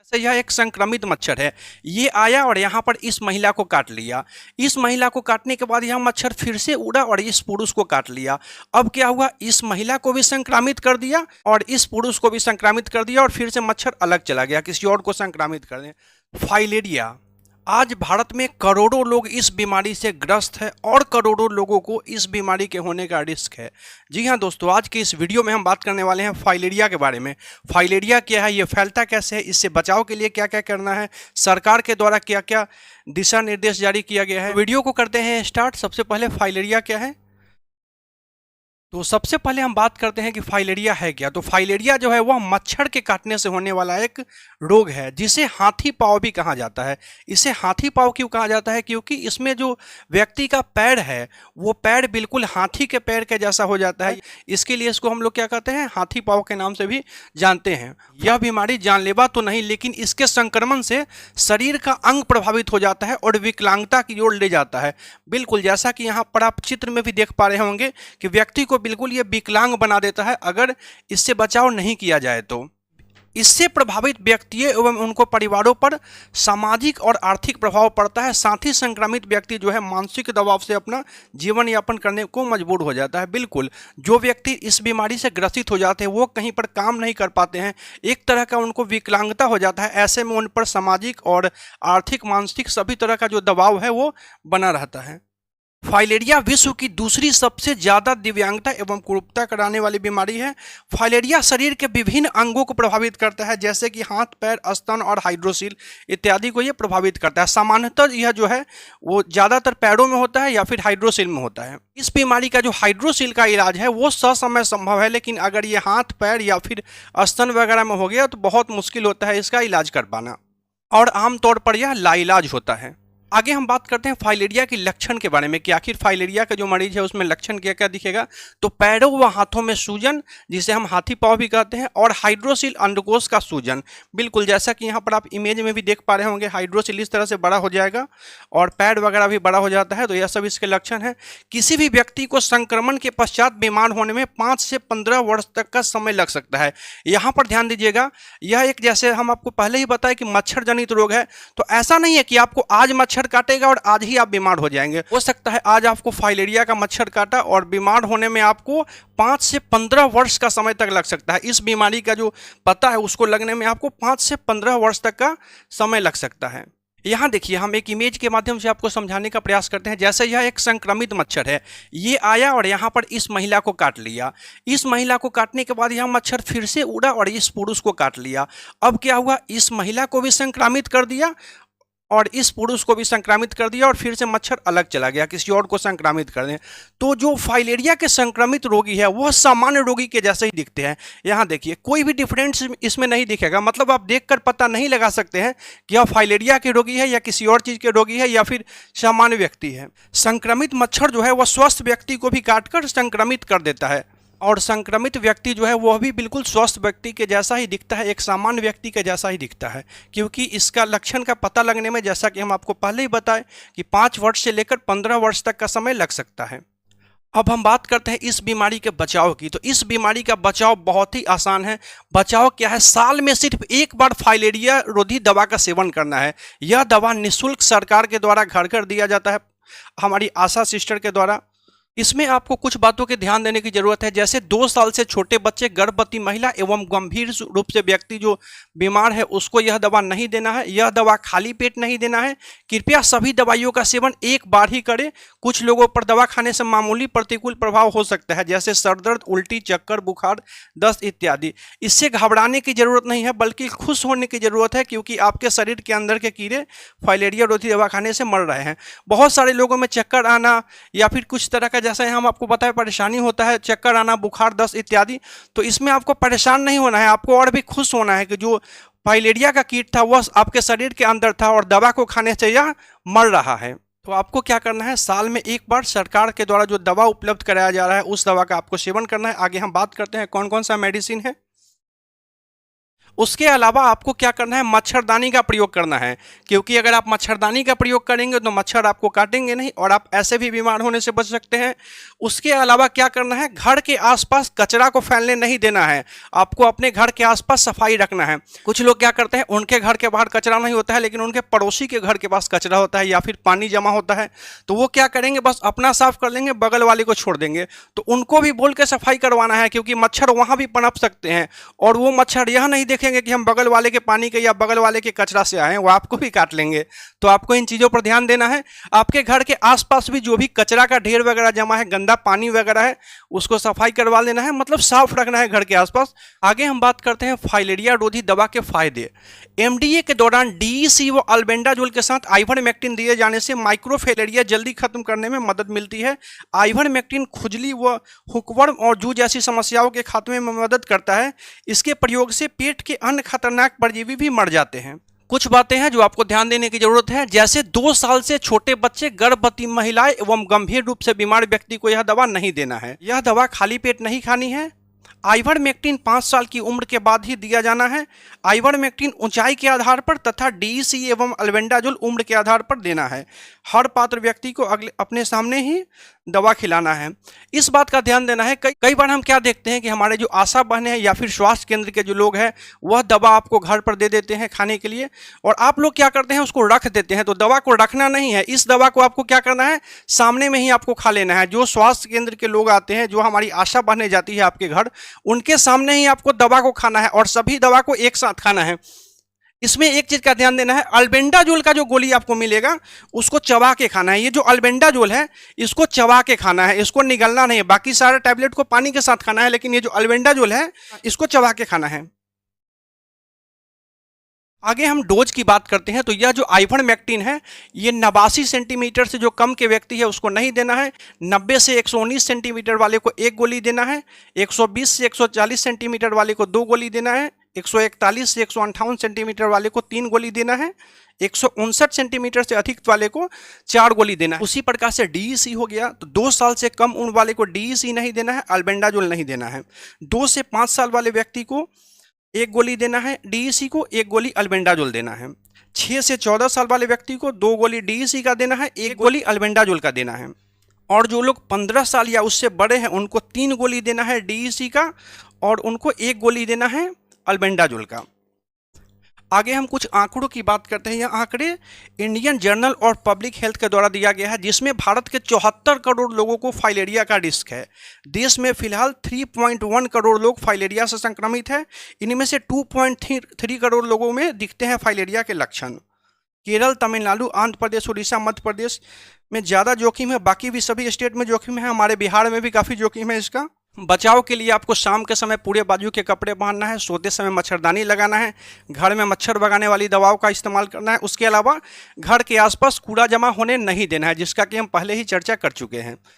जैसे यह एक संक्रमित मच्छर है। ये आया और यहाँ पर इस महिला को काट लिया। इस महिला को काटने के बाद यह मच्छर फिर से उड़ा और इस पुरुष को काट लिया। अब क्या हुआ, इस महिला को भी संक्रामित कर दिया और इस पुरुष को भी संक्रामित कर दिया और फिर से मच्छर अलग चला गया किसी और को संक्रामित कर दे। फाइलेरिया। आज भारत में करोड़ों लोग इस बीमारी से ग्रस्त है और करोड़ों लोगों को इस बीमारी के होने का रिस्क है। जी हाँ दोस्तों, आज के इस वीडियो में हम बात करने वाले हैं फाइलेरिया के बारे में। फाइलेरिया क्या है, ये फैलता कैसे है, इससे बचाव के लिए क्या क्या करना है, सरकार के द्वारा क्या क्या दिशा निर्देश जारी किया गया है। वीडियो को करते हैं स्टार्ट। सबसे पहले फाइलेरिया क्या है, तो सबसे पहले हम बात करते हैं कि फाइलेरिया है क्या। तो फाइलेरिया जो है वह मच्छर के काटने से होने वाला एक रोग है जिसे हाथी पाँव भी कहा जाता है। इसे हाथी पाँव क्यों कहा जाता है, क्योंकि इसमें जो व्यक्ति का पैर है वो पैर बिल्कुल हाथी के पैर के जैसा हो जाता है। इसके लिए इसको हम लोग क्या कहते हैं, हाथी पाँव के नाम से भी जानते हैं। यह बीमारी जानलेवा तो नहीं, लेकिन इसके संक्रमण से शरीर का अंग प्रभावित हो जाता है और विकलांगता की ओर ले जाता है। बिल्कुल जैसा कि यहाँ पर आप चित्र में भी देख पा रहे होंगे कि व्यक्ति को बिल्कुल ये विकलांग बना देता है अगर इससे बचाव नहीं किया जाए तो। इससे प्रभावित व्यक्ति एवं उनको परिवारों पर सामाजिक और आर्थिक प्रभाव पड़ता है। साथ ही संक्रमित व्यक्ति जो है मानसिक दबाव से अपना जीवन यापन करने को मजबूर हो जाता है। बिल्कुल जो व्यक्ति इस बीमारी से ग्रसित हो जाते हैं वो कहीं पर काम नहीं कर पाते हैं, एक तरह का उनको विकलांगता हो जाता है। ऐसे में उन पर सामाजिक और आर्थिक मानसिक सभी तरह का जो दबाव है वो बना रहता है। फाइलेरिया विश्व की दूसरी सबसे ज़्यादा दिव्यांगता एवं कुरूपता कराने वाली बीमारी है। फाइलेरिया शरीर के विभिन्न अंगों को प्रभावित करता है, जैसे कि हाथ, पैर, स्तन और हाइड्रोसील इत्यादि को ये प्रभावित करता है। सामान्यतः यह जो है वो ज़्यादातर पैरों में होता है या फिर हाइड्रोसील में होता है। इस बीमारी का जो हाइड्रोसील का इलाज है वो ससमय संभव है, लेकिन अगर ये हाथ, पैर या फिर स्तन वगैरह में हो गया तो बहुत मुश्किल होता है इसका इलाज कर पाना और आमतौर पर यह लाइलाज होता है। आगे हम बात करते हैं फाइलेरिया के लक्षण के बारे में कि आखिर फाइलेरिया का जो मरीज है उसमें लक्षण क्या क्या दिखेगा। तो पैरों व हाथों में सूजन, जिसे हम हाथी पाँव भी कहते हैं, और हाइड्रोसील अंडकोश का सूजन। बिल्कुल जैसा कि यहाँ पर आप इमेज में भी देख पा रहे होंगे, हाइड्रोसील इस तरह से बड़ा हो जाएगा और पैर वगैरह भी बड़ा हो जाता है। तो यह सब इसके लक्षण है। किसी भी व्यक्ति को संक्रमण के पश्चात बीमार होने में 5 से 15 वर्ष तक का समय लग सकता है। यहाँ पर ध्यान दीजिएगा, यह एक जैसे हम आपको पहले ही बताया कि मच्छर जनित रोग है, तो ऐसा नहीं है कि आपको आज मच्छर काटेगा और आज ही आप बीमार हो जाएंगे। हो सकता है आज आपको फाइलेरिया का मच्छर काटा और बीमार होने में आपको 5 से 15 वर्ष का समय तक लग सकता है। इस बीमारी का जो पता है उसको लगने में आपको 5 से 15 वर्ष तक का समय लग सकता है। यहाँ देखिए, हम एक इमेज के माध्यम से आपको समझाने का प्रयास करते हैं। जैसे यह एक संक्रमित मच्छर है। ये आया और यहाँ पर इस महिला को काट लिया। इस महिला को काटने के बाद यह मच्छर फिर से उड़ा और इस पुरुष को काट लिया। अब क्या हुआ, इस महिला को भी संक्रमित कर दिया और इस पुरुष को भी संक्रामित कर दिया और फिर से मच्छर अलग चला गया किसी और को संक्रामित कर दें। तो जो फाइलेरिया के संक्रमित रोगी है वह सामान्य रोगी के जैसे ही दिखते हैं। यहाँ देखिए, कोई भी डिफरेंस इसमें नहीं दिखेगा। मतलब आप देखकर पता नहीं लगा सकते हैं कि यह फाइलेरिया के रोगी है या किसी और चीज़ के रोगी है या फिर सामान्य व्यक्ति है। संक्रमित मच्छर जो है वह स्वस्थ व्यक्ति को भी काटकर संक्रमित कर देता है और संक्रमित व्यक्ति जो है वह भी बिल्कुल स्वस्थ व्यक्ति के जैसा ही दिखता है, एक सामान्य व्यक्ति के जैसा ही दिखता है। क्योंकि इसका लक्षण का पता लगने में, जैसा कि हम आपको पहले ही बताएं, कि 5 वर्ष से लेकर 15 वर्ष तक का समय लग सकता है। अब हम बात करते हैं इस बीमारी के बचाव की। तो इस बीमारी का बचाव बहुत ही आसान है। बचाव क्या है, साल में सिर्फ एक बार फाइलेरिया रोधी दवा का सेवन करना है। यह दवा निःशुल्क सरकार के द्वारा घर घर दिया जाता है, हमारी आशा सिस्टर के द्वारा। इसमें आपको कुछ बातों के ध्यान देने की जरूरत है, जैसे 2 साल से छोटे बच्चे, गर्भवती महिला एवं गंभीर रूप से व्यक्ति जो बीमार है उसको यह दवा नहीं देना है। यह दवा खाली पेट नहीं देना है। कृपया सभी दवाइयों का सेवन एक बार ही करें। कुछ लोगों पर दवा खाने से मामूली प्रतिकूल प्रभाव हो सकता है, जैसे सर दर्द, उल्टी, चक्कर, बुखार, दस्त इत्यादि। इससे घबराने की जरूरत नहीं है, बल्कि खुश होने की जरूरत है, क्योंकि आपके शरीर के अंदर के कीड़े फाइलेरिया रोधी दवा खाने से मर रहे हैं। बहुत सारे लोगों में चक्कर आना या फिर कुछ तरह का, जैसे हम आपको बताएं, परेशानी होता है, चक्कर आना, बुखार, दस्त इत्यादि। तो इसमें आपको परेशान नहीं होना है, आपको और भी खुश होना है कि जो फाइलेरिया का कीट था वह आपके शरीर के अंदर था और दवा को खाने से यह मर रहा है। तो आपको क्या करना है, साल में एक बार सरकार के द्वारा जो दवा उपलब्ध कराया जा रहा है उस दवा का आपको सेवन करना है। आगे हम बात करते हैं कौन कौन सा मेडिसिन है। उसके अलावा आपको क्या करना है, मच्छरदानी का प्रयोग करना है, क्योंकि अगर आप मच्छरदानी का प्रयोग करेंगे तो मच्छर आपको काटेंगे नहीं और आप ऐसे भी बीमार होने से बच सकते हैं। उसके अलावा क्या करना है, घर के आसपास कचरा को फैलने नहीं देना है, आपको अपने घर के आसपास सफाई रखना है। कुछ लोग क्या करते हैं, उनके घर के बाहर कचरा नहीं होता है लेकिन उनके पड़ोसी के घर के पास कचरा होता है या फिर पानी जमा होता है, तो वो क्या करेंगे, बस अपना साफ कर लेंगे, बगल वाले को छोड़ देंगे। तो उनको भी बोल के सफाई करवाना है, क्योंकि मच्छर वहां भी पनप सकते हैं और वो मच्छर यह नहीं देखेंगे कि हम बगल वाले के पानी के या बगल वाले के कचरा से आए हैं, वो आपको भी काट लेंगे। तो आपको इन चीज़ों पर ध्यान देना है। आपके घर के आसपास भी जो भी कचरा का ढेर वगैरह जमा है, गंदा पानी वगैरह है, उसको सफाई करवा लेना है, मतलब साफ रखना है घर के आसपास। आगे हम बात करते हैं फाइलेरिया रोधी दवा के फायदे। एमडीए के दौरान डीईसी व अल्बेंडाजोल के साथ आइवरमेक्टिन दिए जाने से माइक्रोफाइलेरिया जल्दी खत्म करने में मदद मिलती है। आइवरमेक्टिन खुजली व हुकवर्म और जू जैसी समस्याओं के खात्मे में मदद करता है। इसके प्रयोग से पेट के अन्य खतरनाक परजीवी भी मर जाते हैं। कुछ बातें हैं जो आपको ध्यान देने की जरूरत है, जैसे 2 साल से छोटे बच्चे, गर्भवती महिलाएं एवं गंभीर रूप से बीमार व्यक्ति को यह दवा नहीं देना है। यह दवा खाली पेट नहीं खानी है। आइवरमेक्टिन 5 साल की उम्र के बाद ही दिया जाना है। आइवरमेक्टिन ऊंचाई के आधार पर तथा डीईसी एवं अल्बेंडाजोल उम्र के आधार पर देना है। हर पात्र व्यक्ति को अपने सामने ही दवा खिलाना है। इस बात का ध्यान देना है, कई बार हम क्या देखते हैं कि हमारे जो आशा बहनें हैं या फिर स्वास्थ्य केंद्र के जो लोग हैं वह दवा आपको घर पर दे देते हैं खाने के लिए, और आप लोग क्या करते हैं, उसको रख देते हैं। तो दवा को रखना नहीं है, इस दवा को आपको क्या करना है, सामने में ही आपको खा लेना है। जो स्वास्थ्य केंद्र के लोग आते हैं, जो हमारी आशा बहनें जाती है आपके घर, उनके सामने ही आपको दवा को खाना है और सभी दवा को एक साथ खाना है। इसमें एक चीज का ध्यान देना है, अल्बेंडाजोल का जो गोली आपको मिलेगा उसको चबा के खाना है। ये जो अल्बेंडाजोल है इसको चबा के खाना है, इसको निगलना नहीं है। बाकी सारे टैबलेट को पानी के साथ खाना है, लेकिन ये जो अल्बेंडाजोल है इसको चबा के खाना है। आगे हम डोज की बात करते हैं। तो यह जो आइवरमेक्टिन है ये 89 सेंटीमीटर से जो कम के व्यक्ति है उसको नहीं देना है। 90 से 119 सेंटीमीटर वाले को 1 गोली देना है। 120 से 140 सेंटीमीटर वाले को 2 गोली देना है। 141 से 158 सेंटीमीटर वाले को 3 गोली देना है। 159 सेंटीमीटर से अधिक वाले को 4 गोली देना है। उसी प्रकार से डीईसी हो गया, तो 2 साल से कम उम्र वाले को डीईसी नहीं देना है, अल्बेंडाजोल नहीं देना है। 2 से 5 साल वाले व्यक्ति को 1 गोली देना है डीईसी को, 1 गोली अल्बेंडाजोल देना है। 6 से 14 साल वाले व्यक्ति को 2 गोली डीईसी का देना है, 1 गोली अल्बेंडाजोल का देना है। और जो लोग 15 साल या उससे बड़े हैं उनको 3 गोली देना है डीईसी का और उनको 1 गोली देना है अल्बेंडाजोल का। आगे हम कुछ आंकड़ों की बात करते हैं। यह आंकड़े इंडियन जर्नल और पब्लिक हेल्थ के द्वारा दिया गया है, जिसमें भारत के 74 करोड़ लोगों को फाइलेरिया का रिस्क है। देश में फिलहाल 3.1 करोड़ लोग फाइलेरिया से संक्रमित है। इनमें से 2.3 करोड़ लोगों में दिखते हैं फाइलेरिया के लक्षण। केरल, तमिलनाडु, आंध्र प्रदेश, उड़ीसा, मध्य प्रदेश में ज़्यादा जोखिम है, बाकी भी सभी स्टेट में जोखिम है। हमारे बिहार में भी काफ़ी जोखिम है इसका। बचाव के लिए आपको शाम के समय पूरे बाजू के कपड़े पहनना है, सोते समय मच्छरदानी लगाना है, घर में मच्छर भगाने वाली दवाओं का इस्तेमाल करना है। उसके अलावा घर के आसपास कूड़ा जमा होने नहीं देना है, जिसका कि हम पहले ही चर्चा कर चुके हैं।